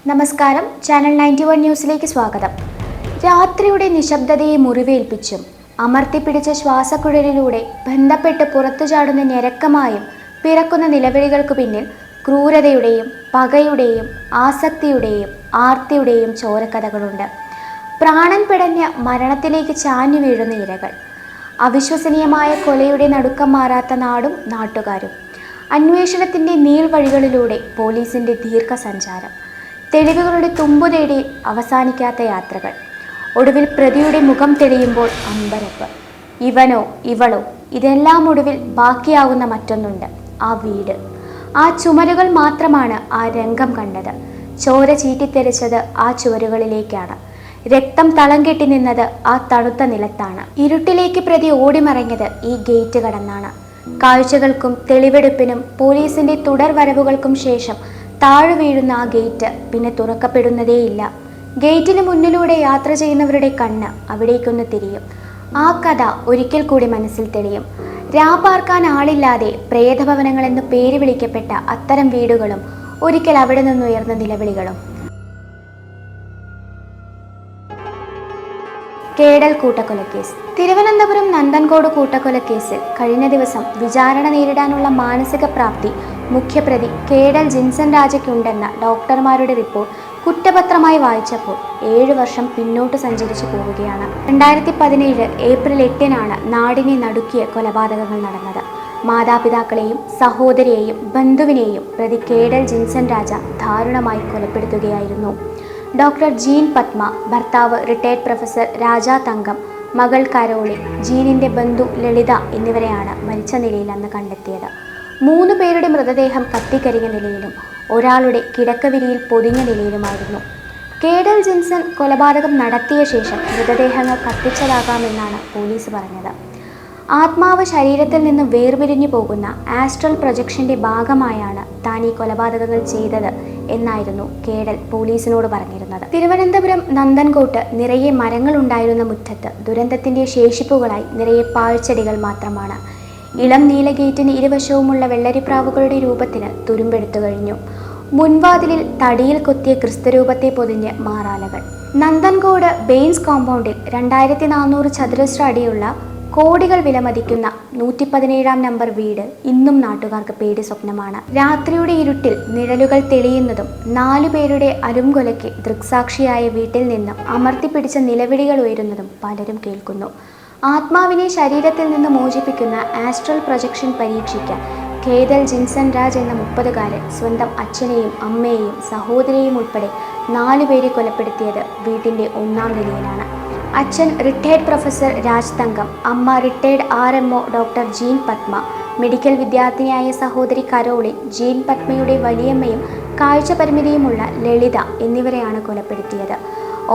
നമസ്കാരം, ചാനൽ 91 ന്യൂസിലേക്ക് സ്വാഗതം. രാത്രിയുടെ നിശബ്ദതയെ മുറിവേൽപ്പിച്ചും അമർത്തിപ്പിടിച്ച ശ്വാസക്കുഴലിലൂടെ ബന്ധപ്പെട്ട് പുറത്തു ചാടുന്ന ഞരക്കമായും പിറക്കുന്ന നിലവിളികൾക്കു പിന്നിൽ ക്രൂരതയുടെയും പകയുടെയും ആസക്തിയുടെയും ആർത്തിയുടെയും ചോരക്കഥകളുണ്ട്. പ്രാണൻ പിടഞ്ഞ മരണത്തിലേക്ക് ചാഞ്ഞു വീഴുന്ന ഇരകൾ, അവിശ്വസനീയമായ കൊലയുടെ നടുക്കം മാറാത്ത നാടും നാട്ടുകാരും, അന്വേഷണത്തിൻ്റെ നീൾവഴികളിലൂടെ പോലീസിൻ്റെ ദീർഘസഞ്ചാരം, തെളിവുകളുടെ തുമ്പു തേടി അവസാനിക്കാത്ത യാത്രകൾ, ഒടുവിൽ പ്രതിയുടെ മുഖം തെളിയുമ്പോൾ അമ്പരപ്പ്. ഇവനോ ഇവളോ? ഇതെല്ലാം ഒടുവിൽ ബാക്കിയാകുന്ന മറ്റൊന്നുണ്ട്, ആ വീട്. ആ ചുമരുകൾ മാത്രമാണ് ആ രംഗം കണ്ടത്. ചോര ചീറ്റിത്തെറിച്ചത് ആ ചുവരുകളിലേക്കാണ്. രക്തം തളം കെട്ടി നിന്നത് ആ തണുത്ത നിലത്താണ്. ഇരുട്ടിലേക്ക് പ്രതി ഓടിമറഞ്ഞത് ഈ ഗേറ്റ് കടന്നാണ്. കാഴ്ചകൾക്കും തെളിവെടുപ്പിനും പോലീസിന്റെ തുടർ വരവുകൾക്കും ശേഷം താഴു വീഴുന്ന ആ ഗേറ്റ് പിന്നെ തുറക്കപ്പെടുന്നതേയില്ല. ഗേറ്റിന് മുന്നിലൂടെ യാത്ര ചെയ്യുന്നവരുടെ കണ്ണ് അവിടേക്കൊന്ന് തിരിയും. ആ കഥ ഒരിക്കൽ കൂടി മനസ്സിൽ തെളിയും. രാപാർക്കാൻ ആളില്ലാതെ പ്രേതഭവനങ്ങളെന്ന് പേര് വിളിക്കപ്പെട്ട അത്തരം വീടുകളും ഒരിക്കൽ അവിടെ നിന്നുയർന്ന നിലവിളികളും. കേഡൽ കൂട്ടക്കൊലക്കേസ്. തിരുവനന്തപുരം നന്ദൻകോട് കൂട്ടക്കൊലക്കേസിൽ കഴിഞ്ഞ ദിവസം വിചാരണ നേരിടാനുള്ള മാനസിക പ്രാപ്തി മുഖ്യപ്രതി കേഡൽ ജിൻസൺ രാജയ്ക്കുണ്ടെന്ന ഡോക്ടർമാരുടെ റിപ്പോർട്ട് കുറ്റപത്രമായി വായിച്ചപ്പോൾ 7 വർഷം പിന്നോട്ട് സഞ്ചരിച്ചു പോവുകയാണ്. 2017 ഏപ്രിൽ 8-നാണ് നാടിനെ നടുക്കിയ കൊലപാതകങ്ങൾ നടന്നത്. മാതാപിതാക്കളെയും സഹോദരിയെയും ബന്ധുവിനെയും പ്രതി കേഡൽ ജിൻസൺ രാജ ദാരുണമായി കൊലപ്പെടുത്തുകയായിരുന്നു. ഡോക്ടർ ജീൻ പത്മ, ഭർത്താവ് റിട്ടയർഡ് പ്രൊഫസർ രാജാ തങ്കം, മകൾ കരോളി, ജീനിൻ്റെ ബന്ധു ലളിത എന്നിവരെയാണ് മരിച്ച നിലയിൽ അന്ന് കണ്ടെത്തിയത്. 3 പേരുടെ മൃതദേഹം കത്തിക്കരിഞ്ഞ നിലയിലും ഒരാളുടെ കിടക്കവിരിയിൽ പൊതിഞ്ഞ നിലയിലുമായിരുന്നു. കേഡൽ ജിൻസൺ കൊലപാതകം നടത്തിയ ശേഷം മൃതദേഹങ്ങൾ കത്തിച്ചതാകാമെന്നാണ് പോലീസ് പറഞ്ഞത്. ആത്മാവ് ശരീരത്തിൽ നിന്ന് വേർപിരിഞ്ഞു പോകുന്ന ആസ്ട്രൽ പ്രൊജക്ഷന്റെ ഭാഗമായാണ് താൻ ഈ കൊലപാതകങ്ങൾ ചെയ്തത് എന്നായിരുന്നു കേഡൽ പോലീസിനോട് പറഞ്ഞിരുന്നത്. തിരുവനന്തപുരം നന്ദൻകോട്ട് നിറയെ മരങ്ങൾ ഉണ്ടായിരുന്ന മുറ്റത്ത് ദുരന്തത്തിന്റെ ശേഷിപ്പുകളായി നിറയെ പാഴ്ചെടികൾ മാത്രമാണ്. ഇളം നീല ഗേറ്റിന് ഇരുവശവുമുള്ള വെള്ളരിപ്രാവുകളുടെ രൂപത്തിന് തുരുമ്പെടുത്തു കഴിഞ്ഞു. മുൻവാതിലിൽ തടിയിൽ കൊത്തിയ ക്രിസ്തുരൂപത്തെ പൊതിഞ്ഞ് മാറാലകൾ. നന്ദൻകോട് ബെയിൻസ് കോമ്പൗണ്ടിൽ 2400 ചതുരശ്ര അടിയുള്ള കോടികൾ വിലമതിക്കുന്ന 117-ാം നമ്പർ വീട് ഇന്നും നാട്ടുകാർക്ക് പേടി സ്വപ്നമാണ്. രാത്രിയുടെ ഇരുട്ടിൽ നിഴലുകൾ തെളിയുന്നതും 4 പേരുടെ അരുംകൊലയ്ക്ക് ദൃക്സാക്ഷിയായ വീട്ടിൽ നിന്നും അമർത്തിപ്പിടിച്ച നിലവിളികൾ ഉയരുന്നതും പലരും കേൾക്കുന്നു. ആത്മാവിനെ ശരീരത്തിൽ നിന്ന് മോചിപ്പിക്കുന്ന ആസ്ട്രൽ പ്രൊജക്ഷൻ പരീക്ഷിക്കാൻ കേഡൽ ജിൻസൺ രാജ് എന്ന 30-കാരൻ സ്വന്തം അച്ഛനെയും അമ്മയെയും സഹോദരിയെയും ഉൾപ്പെടെ 4 പേരെ കൊലപ്പെടുത്തിയത് വീട്ടിൻ്റെ 1-ാം നിലയിലാണ്. അച്ഛൻ റിട്ടയർഡ് പ്രൊഫസർ രാജ് തങ്കം, അമ്മ retired RMO doctor Jean Padma, medical വിദ്യാർത്ഥിനിയായ സഹോദരി കരോളി, ജീൻ പത്മയുടെ വലിയമ്മയും കാഴ്ച പരിമിതിയുമുള്ള ലളിത എന്നിവരെയാണ് കൊലപ്പെടുത്തിയത്.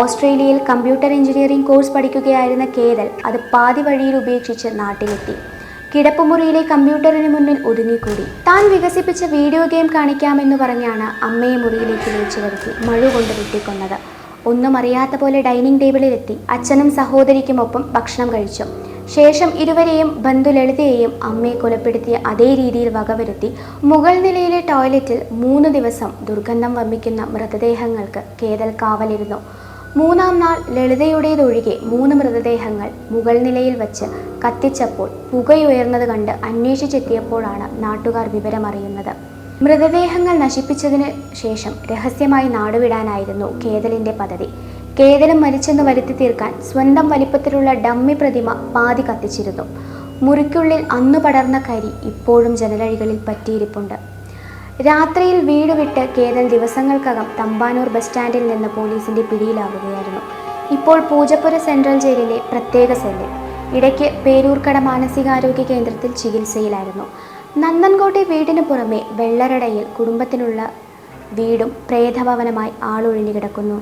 ഓസ്ട്രേലിയയിൽ കമ്പ്യൂട്ടർ എഞ്ചിനീയറിംഗ് കോഴ്സ് പഠിക്കുകയായിരുന്ന കേഡൽ അത് പാതി വഴിയിൽ ഉപേക്ഷിച്ച് നാട്ടിലെത്തി. കിടപ്പുമുറിയിലെ കമ്പ്യൂട്ടറിന് മുന്നിൽ ഒതുങ്ങിക്കൂടി. താൻ വികസിപ്പിച്ച വീഡിയോ ഗെയിം കാണിക്കാമെന്ന് പറഞ്ഞാണ് അമ്മയെ മുറിയിലേക്ക് വിളിച്ചു വരുത്തി മഴുകൊണ്ട് വെട്ടിക്കൊന്നത്. ഒന്നും അറിയാത്ത പോലെ ഡൈനിങ് ടേബിളിലെത്തി അച്ഛനും സഹോദരിക്കുമൊപ്പം ഭക്ഷണം കഴിച്ചു. ശേഷം ഇരുവരെയും ബന്ധു ലളിതയെയും അമ്മയെ കൊലപ്പെടുത്തിയ അതേ രീതിയിൽ വകവരുത്തി മുകൾ നിലയിലെ ടോയ്ലറ്റിൽ 3 ദിവസം ദുർഗന്ധം വമിക്കുന്ന മൃതദേഹങ്ങൾക്ക് കേഡൽ കാവലിരുന്നു. 3-ാം നാൾ ലളിതയുടേതൊഴികെ 3 മൃതദേഹങ്ങൾ മുകൾ നിലയിൽ വച്ച് കത്തിച്ചപ്പോൾ പുകയുയർന്നത് കണ്ട് അന്വേഷിച്ചെത്തിയപ്പോഴാണ് നാട്ടുകാർ വിവരമറിയുന്നത്. മൃതദേഹങ്ങൾ നശിപ്പിച്ചതിന് ശേഷം രഹസ്യമായി നാടുവിടാനായിരുന്നു കേഡലിൻ്റെ പദ്ധതി. കേഡലും മരിച്ചെന്ന് വരുത്തി തീർക്കാൻ സ്വന്തം വലിപ്പത്തിലുള്ള ഡമ്മി പ്രതിമ പാതി കത്തിച്ചിരുന്നു. മുറിക്കുള്ളിൽ അന്നു പടർന്ന കരി ഇപ്പോഴും ജനലഴികളിൽ പറ്റിയിരിപ്പുണ്ട്. രാത്രിയിൽ വീട് വിട്ട് കേഡൽ ദിവസങ്ങൾക്കകം തമ്പാനൂർ ബസ് സ്റ്റാൻഡിൽ നിന്ന് പോലീസിന്റെ പിടിയിലാവുകയായിരുന്നു. ഇപ്പോൾ പൂജപ്പുര സെൻട്രൽ ജയിലിലെ പ്രത്യേക സെല്ലിൽ, ഇടയ്ക്ക് പേരൂർക്കട മാനസികാരോഗ്യ കേന്ദ്രത്തിൽ ചികിത്സയിലായിരുന്നു. നന്ദൻകോട്ടെ വീടിന് പുറമെ വെള്ളറടയിൽ കുടുംബത്തിനുള്ള വീടും പ്രേതഭവനമായി ആളൊഴിഞ്ഞു കിടക്കുന്നു.